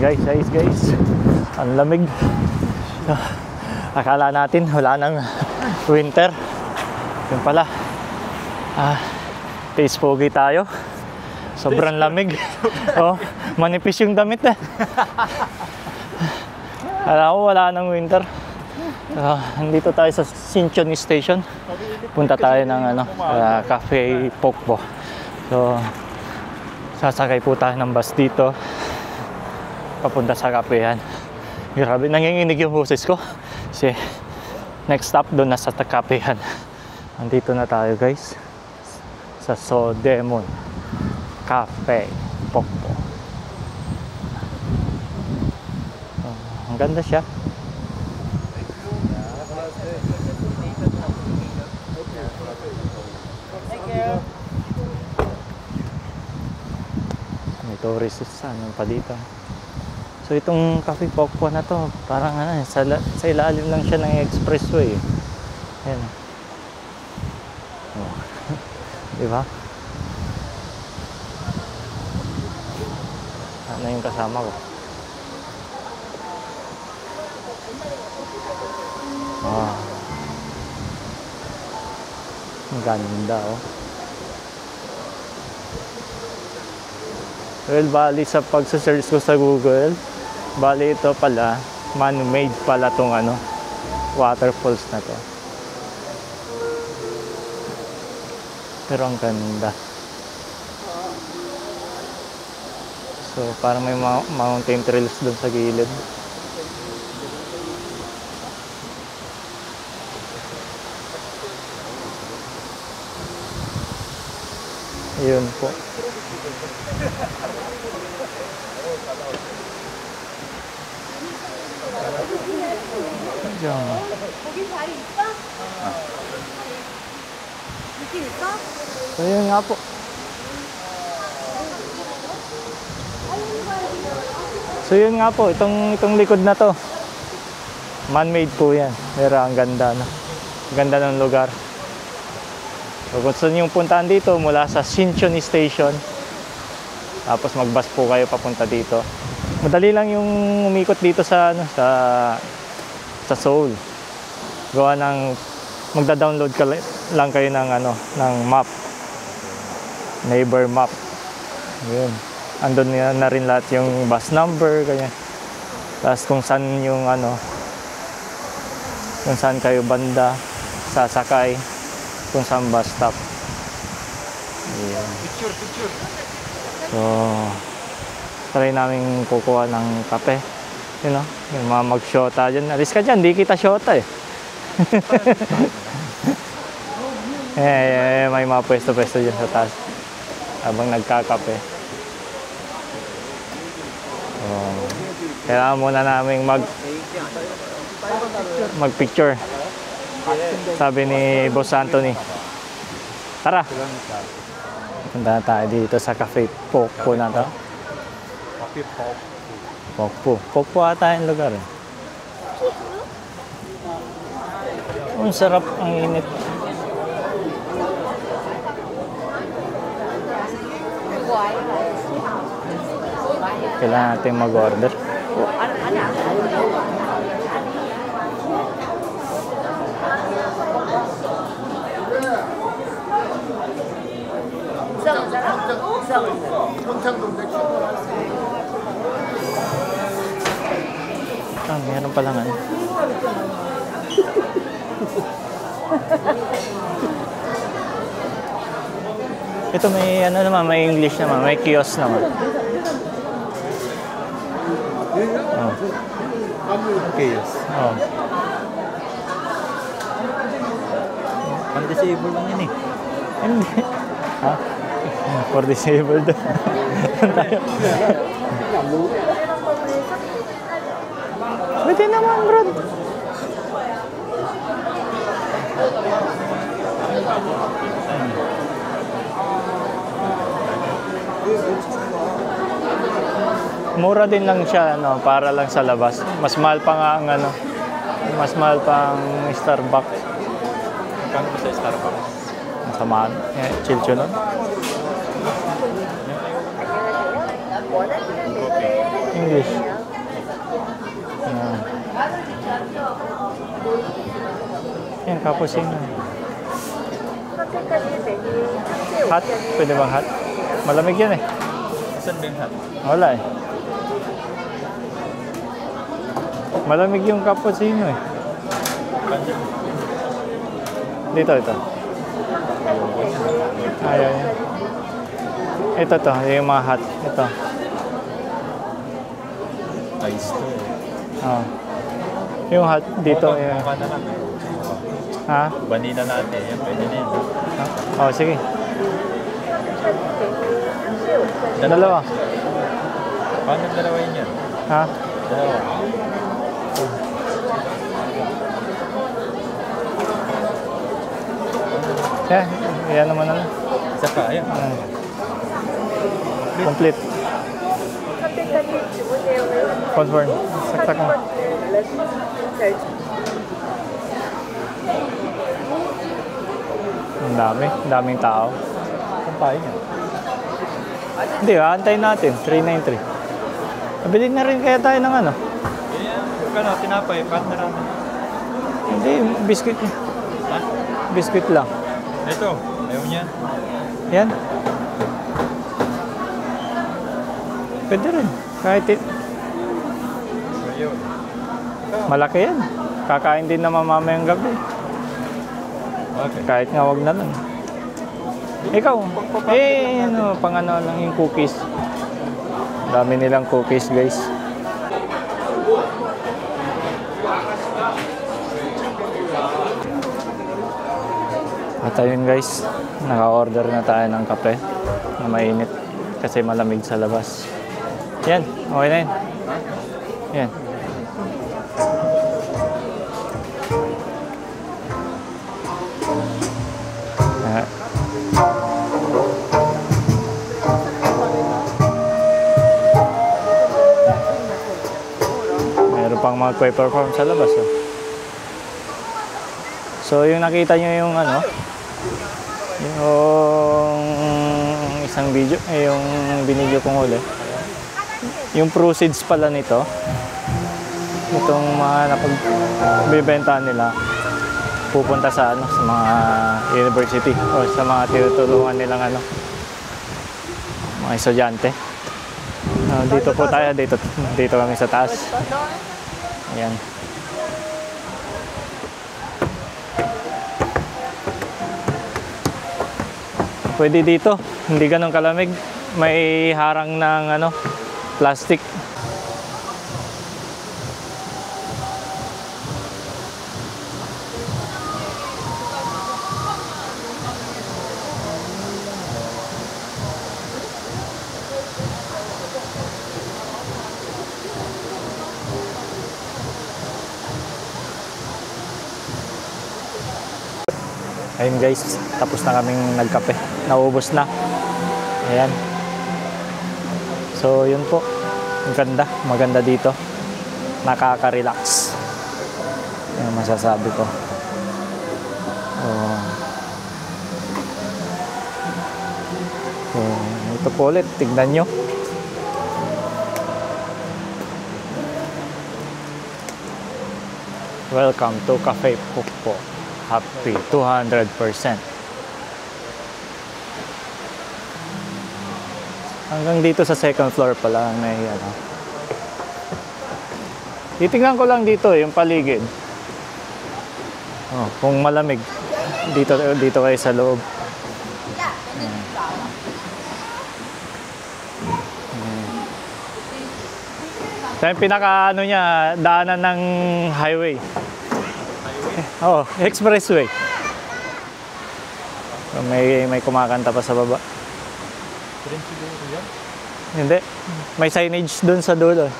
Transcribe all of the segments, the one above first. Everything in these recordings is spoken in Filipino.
Guys, ang lamig. Akala natin wala nang winter. Yun pala. Face foggy tayo. Sobrang lamig. Oh, manipis yung damit eh. Alam ko wala nang winter. Nandito tayo sa Sinchon Station. Punta tayo ng Cafe Pokpo. So, sasakay po tayo ng bus dito. Papunta sa kafehan. Grabe, nanginginig yung boses ko. Kasi next stop doon na sa kafehan. Andito na tayo guys. Sa Sodemon Cafe Pokpo. Ang ganda siya. May tourists pa dito. So itong Cafe Pokpo na to, parang sa ilalim lang siya ng expressway. Ayan. Oh. Diba? Ano yung kasama ko? Ang ganda oh. Well, bali sa pagsa-search ko sa Google, bali ito pala, man-made pala tong waterfalls na to. Pero ang ganda. So, parang may mountain trails doon sa gilid. Ayun po. So yun nga po. So yun nga po, itong likod na to, man-made po yan. Pero ang ganda, no? Ganda ng lugar. So kung saan yung puntahan dito, mula sa Sinchon Station, tapos mag-bus po kayo papunta dito. Madali lang yung umikot dito sa Seoul. Gawa ng magda-download lang kayo ng ng map. Neighbor map. Yun. Andun na rin lahat yung bus number kanya. Tapos kung saan yung kung saan kayo banda sasakay, kung saan bus stop. Ayan. Picture. So, try namin kukuha ng kape. You know, yung mga mag-shota dyan. Alis ka dyan, di kita shota eh. May mga pwesto-pwesto dyan sa taas habang nagkakape. So, kailangan muna namin mag-picture. Sabi ni Boss Anthony, tara! Punta tayo dito sa Cafe Pokpo na to. Pokpo ata yung lugar eh. Ang sarap, ang init. Kailangan natin mag-order. Meron pa lang Ito may naman, may English naman, may kiosk naman. Kiosk. Pang disabled lang yun eh. Hindi. Ha? For disabled. Pwede naman, bro. Mura din lang siya, para lang sa labas. Mas mahal pa nga ang mas mahal pa ang Starbucks. Kano sa Starbucks? Samaan. Chill nun. English. Yan, cappuccino. Hot? Pwede bang hot? Malamig yan eh. Saan ba yung hat? Wala eh. Malamig yung cappuccino eh. Dito, ito. Ayaw niya. Ito to, yung mga hot. Ito. Ice to eh. Oh. Yung hot dito. Yung... Mukha na lang. Ha? Vanilla natin. Yan, pwede na yun. Oh, sige. Dalawa. Paano dalawa yun yan? Ha? Dalawa. Yeah, yan naman na lang. Isa pa, ayan. Complete. Confirm. Saksak mo. Ang dami. Ang daming tao. Saan pa yun? Hindi, aantayin natin. 393. Nabili na rin kaya tayo ng ano? Kano, tinapay, partner namin. Hindi, biscuit. Ha? Biscuit lang. Ito, ayaw niya. Yan. Pwede rin. Kahit Ayaw. malaki yan. Kakain din naman mamayang gabi. Okay. Kahit nga wag na lang. Ikaw, ano, pang ano lang yung cookies. Dami nilang cookies, guys. At ayun guys, naka-order na tayo ng kape na mainit kasi malamig sa labas. Yan, okay na yun. Yan. Meron pang mag-perform sa labas. Oh. So yung nakita nyo yung ano, yung isang video, yung binidyo kong huli. Yung proceeds pala nito, itong mga napagbibenta nila, pupunta sa ano, sa mga university o sa mga tinutulungan nilang ano, mga estudyante. Dito po tayo, dito kami sa taas. Ayan. Pwede dito, hindi ganun kalamig. May harang ng ano, plastic. Ayun guys, tapos na kaming nagkape. Naubos na. Ayan. So yun po. Ang ganda. Maganda dito. Nakaka-relax. Yan masasabi ko. So, ito po ulit. Tignan nyo. Welcome to Cafe Pukpo. Happy 200%. Hanggang dito sa second floor pala may ano. Titingnan ko lang dito yung paligid. Oh, kung malamig dito kayo sa loob. Ito yung pinaka ano niya, daanan ng highway. Oh, expressway. So, may kumakanta pa sa baba. Hindi. May signage doon sa dulo.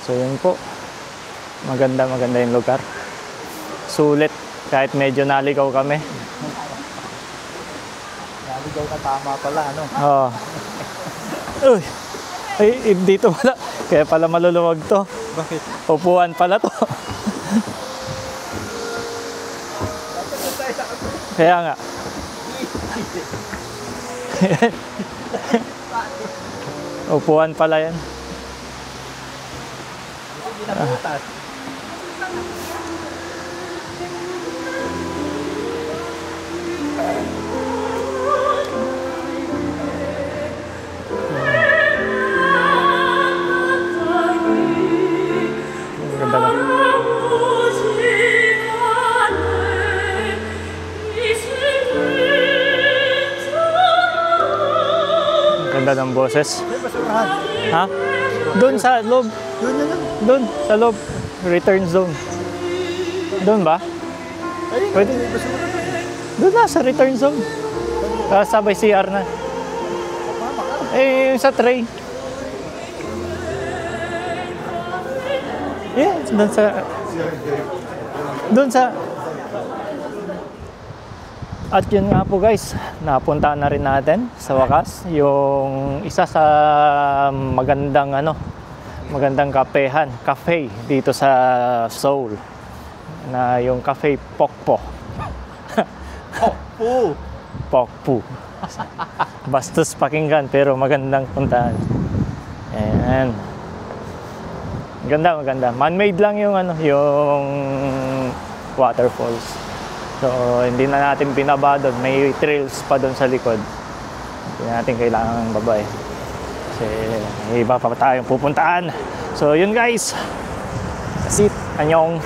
So yun po. Maganda yung lugar. Sulit. Kahit medyo naligaw kami. Naligaw ka tama pala, ano? Oo. Uy! Ay, dito pala. Kaya pala maluluwag to. Bakit? Upuan pala to. Kaya nga. Upuan pala yan. Hindi na butas. Ganda na. Ganda ng boses. May basurahan. Ha? Doon sa loob. Yun, yun, yun. Doon sa loob. Return zone. Doon ba? Ay, Pwede. may basurahan. Doon na sa return zone. Sabay CR na. Eh, yung sa tray. Yeah, doon sa... Doon sa... At yun nga po guys, napunta na rin natin sa wakas yung isa sa magandang magandang cafe dito sa Seoul na yung Cafe Pokpo. Oh, Pokpo. Bastos pakinggan pero magandang puntahan. Ayan. Maganda. Man-made lang yung yung waterfalls. So, hindi na natin binaba doon. May trails pa doon sa likod. Hindi natin kailangan babay. Kasi may iba pa tayong pupuntaan. So, yun guys. That's it. Annyeong.